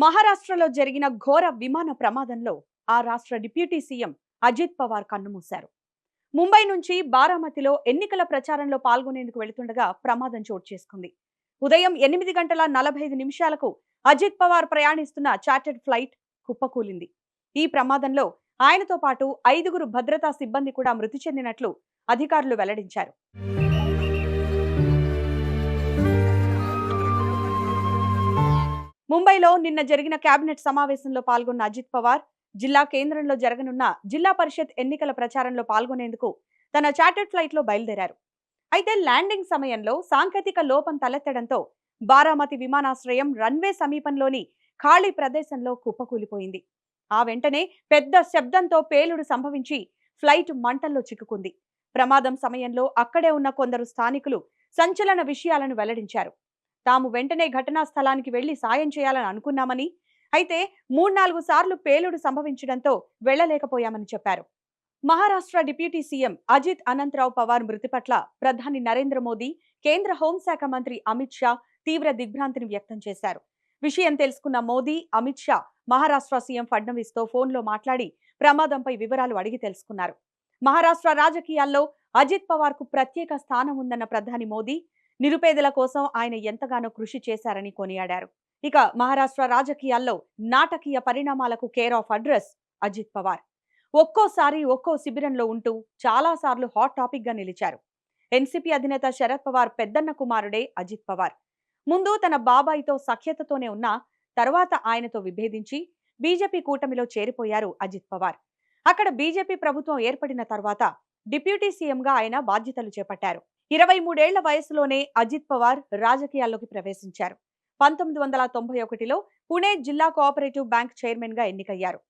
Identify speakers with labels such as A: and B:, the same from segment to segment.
A: మహారాష్ట్రలో జరిగిన ఘోర విమాన ప్రమాదంలో ఆ రాష్ట్ర డిప్యూటీ సీఎం అజిత్ పవార్ కన్నుమూశారు. ముంబై నుంచి బారామతిలో ఎన్నికల ప్రచారంలో పాల్గొనేందుకు వెళుతుండగా ప్రమాదం చోటు చేసుకుంది. ఉదయం 8:45 అజిత్ పవార్ ప్రయాణిస్తున్న చార్టర్డ్ ఫ్లైట్ కుప్పకూలింది. ఈ ప్రమాదంలో ఆయనతో పాటు 5 భద్రతా సిబ్బంది కూడా మృతి చెందినట్లు అధికారులు వెల్లడించారు. ముంబైలో నిన్న జరిగిన కేబినెట్ సమావేశంలో పాల్గొన్న అజిత్ పవార్ జిల్లా కేంద్రంలో జరగనున్న జిల్లా పరిషత్ ఎన్నికల ప్రచారంలో పాల్గొనేందుకు తన చార్టర్డ్ ఫ్లైట్ లో బయలుదేరారు. అయితే ల్యాండింగ్ సమయంలో సాంకేతిక లోపం తలెత్తడంతో బారామతి విమానాశ్రయం రన్వే సమీపంలోని ఖాళీ ప్రదేశంలో కుప్పకూలిపోయింది. ఆ వెంటనే పెద్ద శబ్దంతో పేలుడు సంభవించి ఫ్లైట్ మంటల్లో చిక్కుకుంది. ప్రమాదం సమయంలో అక్కడే ఉన్న కొందరు స్థానికులు సంచలన విషయాలను వెల్లడించారు. తాము వెంటనే ఘటనా స్థలానికి వెళ్లి సాయం చేయాలని అనుకున్నామని, అయితే 3-4 సార్లు పేలుడు సంభవించడంతో వెళ్లలేకపోయామని చెప్పారు. మహారాష్ట్ర డిప్యూటీ సీఎం అజిత్ అనంతరావు పవార్ మృతి పట్ల ప్రధాని నరేంద్ర మోదీ, కేంద్ర హోంశాఖ మంత్రి అమిత్ షా తీవ్ర దిగ్భ్రాంతిని వ్యక్తం చేశారు. విషయం తెలుసుకున్న మోదీ, అమిత్ షా మహారాష్ట్ర సీఎం ఫడ్నవీస్ తో ఫోన్లో మాట్లాడి ప్రమాదంపై వివరాలు అడిగి తెలుసుకున్నారు. మహారాష్ట్ర రాజకీయాల్లో అజిత్ పవార్ కు ప్రత్యేక స్థానం ఉందన్న ప్రధాని మోదీ, నిరుపేదల కోసం ఆయన ఎంతగానో కృషి చేశారని కొనియాడారు. ఇక మహారాష్ట్ర రాజకీయాల్లో నాటకీయ పరిణామాలకు care of address Ajit Pawar. ఒక్కోసారి ఒక్కో శిబిరంలో ఉంటూ చాలా సార్లు హాట్ టాపిక్ గా నిలిచారు. ఎన్సీపీ అధినేత శరద్ పవార్ పెద్దన్న కుమారుడే అజిత్ పవార్. ముందు తన బాబాయితో సఖ్యతతోనే ఉన్నా తర్వాత ఆయనతో విభేదించి బీజేపీ కూటమిలో చేరిపోయారు అజిత్ పవార్. అక్కడ బీజేపీ ప్రభుత్వం ఏర్పడిన తర్వాత డిప్యూటీ సీఎంగా ఆయన బాధ్యతలు చేపట్టారు. 23 ఏళ్ల వయసులోనే అజిత్ పవార్ రాజకీయాల్లోకి ప్రవేశించారు. 1991లో పుణే జిల్లా కోఆపరేటివ్ బ్యాంక్ చైర్మన్ గా ఎన్నికయ్యారు.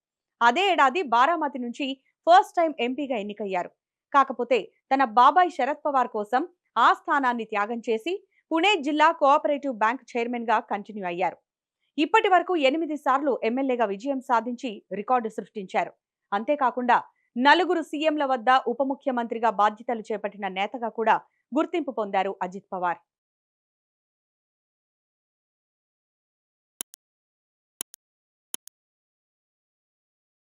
A: అదే ఏడాది బారామతి నుంచి ఫస్ట్ టైం ఎంపీగా ఎన్నికయ్యారు. కాకపోతే తన బాబాయ్ శరద్ పవార్ కోసం ఆ స్థానాన్ని త్యాగం చేసి పుణే జిల్లా కోఆపరేటివ్ బ్యాంక్ చైర్మన్ గా కంటిన్యూ అయ్యారు. ఇప్పటి వరకు 8 సార్లు ఎమ్మెల్యేగా విజయం సాధించి రికార్డు సృష్టించారు. అంతేకాకుండా 4 సీఎంల వద్ద ఉప ముఖ్యమంత్రిగా బాధ్యతలు చేపట్టిన నేతగా కూడా గుర్తింపు పొందారు అజిత్ పవార్.